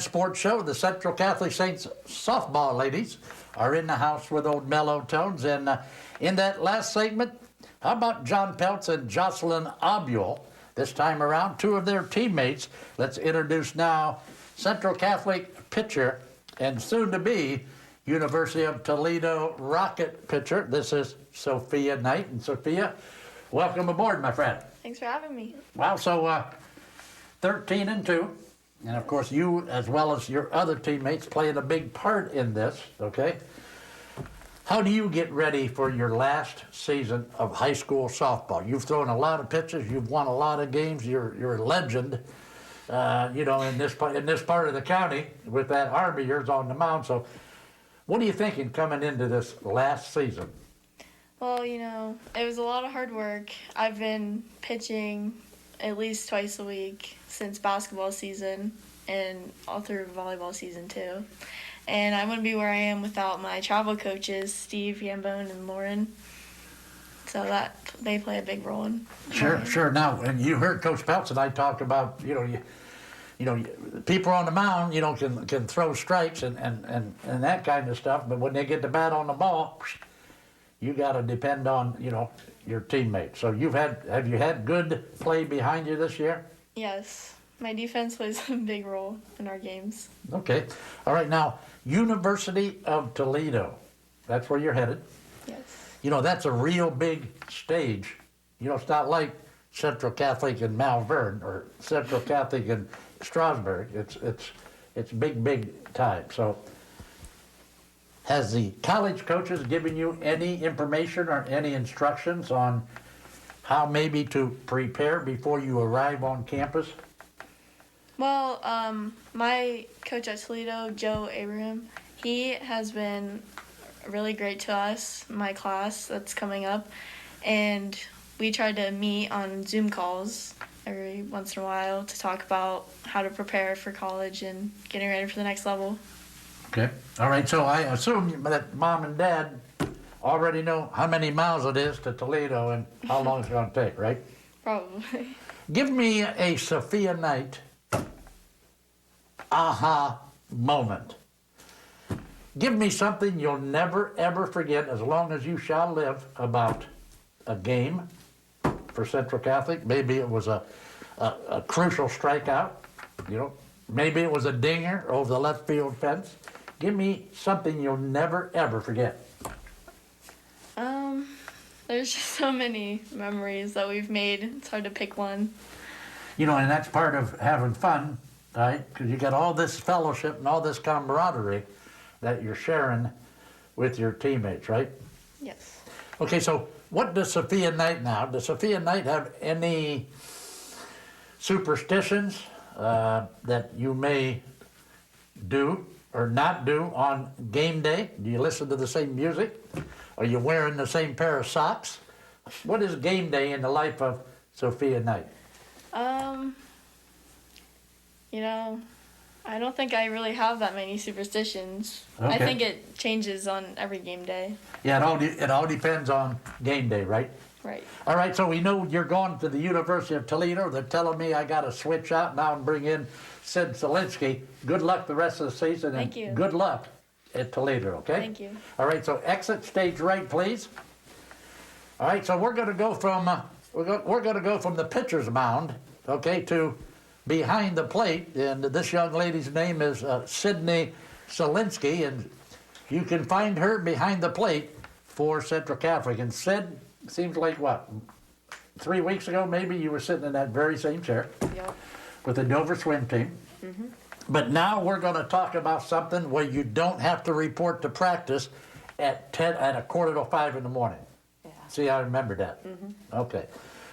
Sports Show. The Central Catholic Saints softball ladies are in the house with old Mellow Tones. And in that last segment, how about John Peltz and Jocelyn Obule? This time around, two of their teammates. Let's introduce now Central Catholic pitcher and soon-to-be University of Toledo Rocket pitcher. This is Sophia Knight. And Sophia, welcome aboard, my friend. Thanks for having me. Wow, so 13-2. And of course, you, as well as your other teammates, playing a big part in this, okay? How do you get ready for your last season of high school softball? You've thrown a lot of pitches, you've won a lot of games, you're a legend, in this part of the county with that arm of yours on the mound. So what are you thinking coming into this last season? Well, it was a lot of hard work. I've been pitching at least twice a week since basketball season and all through volleyball season too. And I wouldn't be where I am without my travel coaches, Steve, Yambone, and Lauren. So that they play a big role in. Sure. Now, and you heard Coach Peltz and I talk about, people on the mound, can throw strikes and that kind of stuff, but when they get the bat on the ball, you got to depend on, your teammates. So have you had good play behind you this year? Yes. My defense plays a big role in our games. Okay. All right. Now, University of Toledo, that's where you're headed. Yes. That's a real big stage. It's not like Central Catholic in Malvern or Central Catholic in Strasburg. It's big time. So has the college coaches given you any information or any instructions on how maybe to prepare before you arrive on campus? Well, my coach at Toledo, Joe Abraham, he has been really great to us, my class that's coming up, and we try to meet on Zoom calls every once in a while to talk about how to prepare for college and getting ready for the next level. Okay. All right, so I assume that Mom and Dad already know how many miles it is to Toledo and how long it's going to take, right? Probably. Give me a Sophia Knight aha moment. Give me something you'll never, ever forget as long as you shall live about a game for Central Catholic. Maybe it was a crucial strikeout, Maybe it was a dinger over the left field fence. Give me something you'll never, ever forget. There's just so many memories that we've made. It's hard to pick one. And that's part of having fun, right? Because you got all this fellowship and all this camaraderie that you're sharing with your teammates, right? Yes. Okay, so what does Sophia Knight now? Does Sophia Knight have any superstitions that you may do or not do on game day? Do you listen to the same music? Are you wearing the same pair of socks? What is game day in the life of Sophia Knight? I don't think I really have that many superstitions. Okay. I think it changes on every game day. Yeah, it all depends on game day, right? Right. All right, so we know you're going to the University of Toledo. They're telling me I got to switch out now and bring in Syd Selinsky. Good luck the rest of the season. Thank you. Good luck at Toledo, okay? Thank you. All right, so exit stage right, please. All right, so we're going to go from the pitcher's mound, okay, to behind the plate, and this young lady's name is Syd Selinsky, and you can find her behind the plate for Central Catholic. And Syd, seems like 3 weeks ago maybe you were sitting in that very same chair. Yep. With the Dover swim team. Mm-hmm. But now we're going to talk about something where you don't have to report to practice at 4:45 in the morning. Yeah. See, I remember that. Mm-hmm. Okay,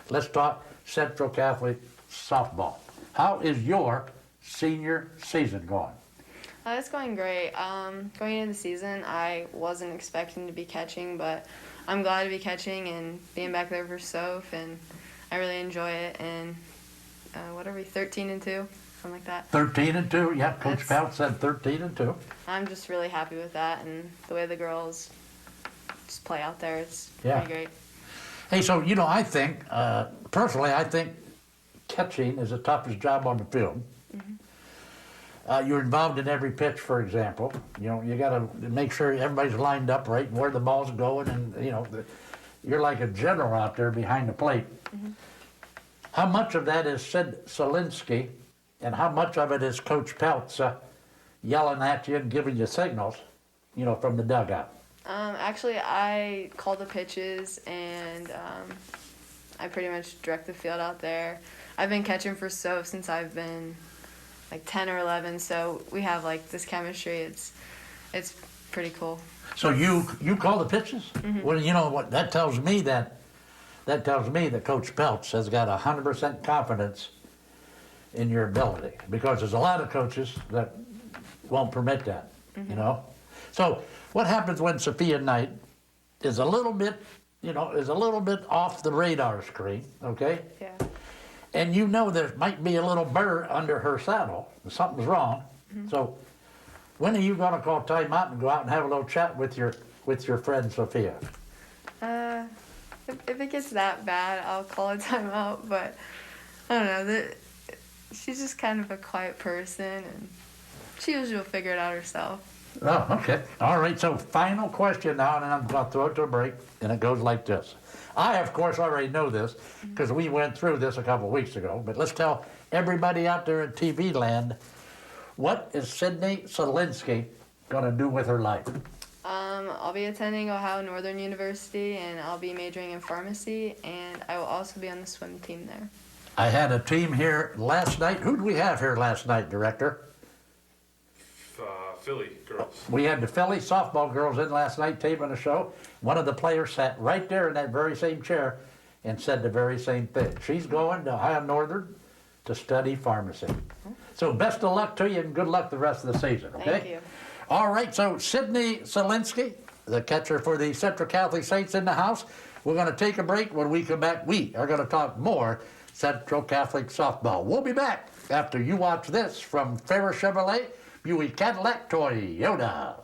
let's talk Central Catholic softball. How is your senior season going? It's going great. Going into the season, I wasn't expecting to be catching, but I'm glad to be catching and being back there for Soph, and I really enjoy it. And what are we, 13-2, something like that? 13-2, yeah. Coach Peltz said 13-2. I'm just really happy with that, and the way the girls just play out there, it's pretty great. Hey, so I think personally, I think catching is the toughest job on the field. Mm-hmm. You're involved in every pitch, for example. You know, you got to make sure everybody's lined up right, where the ball's going, and you know, you're like a general out there behind the plate. How much of that is Syd Selinsky, and how much of it is Coach Peltz yelling at you and giving you signals, you know, from the dugout? Actually, I call the pitches and I pretty much direct the field out there. I've been catching for Soph since I've been like 10 or 11, so we have like this chemistry. It's pretty cool. So you call the pitches? Well, you know what that tells me that Coach Peltz has got 100% confidence in your ability, because there's a lot of coaches that won't permit that. You know. So what happens when Sophia Knight is a little bit, you know, off the radar screen? Okay. Yeah. And you know there might be a little burr under her saddle. Something's wrong. So when are you going to call timeout and go out and have a little chat with your friend Sophia? If it gets that bad, I'll call a timeout. But I don't know. She's just kind of a quiet person, and she usually will figure it out herself. Oh, okay. All right, so final question now, and then I'm going to throw it to a break, and it goes like this. I, of course, already know this, because we went through this a couple of weeks ago, but let's tell everybody out there in TV land, what is Sydney Selinsky going to do with her life? I'll be attending Ohio Northern University, and I'll be majoring in pharmacy, and I will also be on the swim team there. I had a team here last night. Who did we have here last night, Director? Philly girls. We had the Philly softball girls in last night taping a show. One of the players sat right there in that very same chair and said the very same thing. She's going to Ohio Northern to study pharmacy. So best of luck to you, and good luck the rest of the season, okay? Thank you. All right, so Sydney Selinsky, the catcher for the Central Catholic Saints, in the house. We're going to take a break. When we come back, we are going to talk more Central Catholic softball. We'll be back after you watch this from Farrah Chevrolet, Buick Cadillac, Toyota.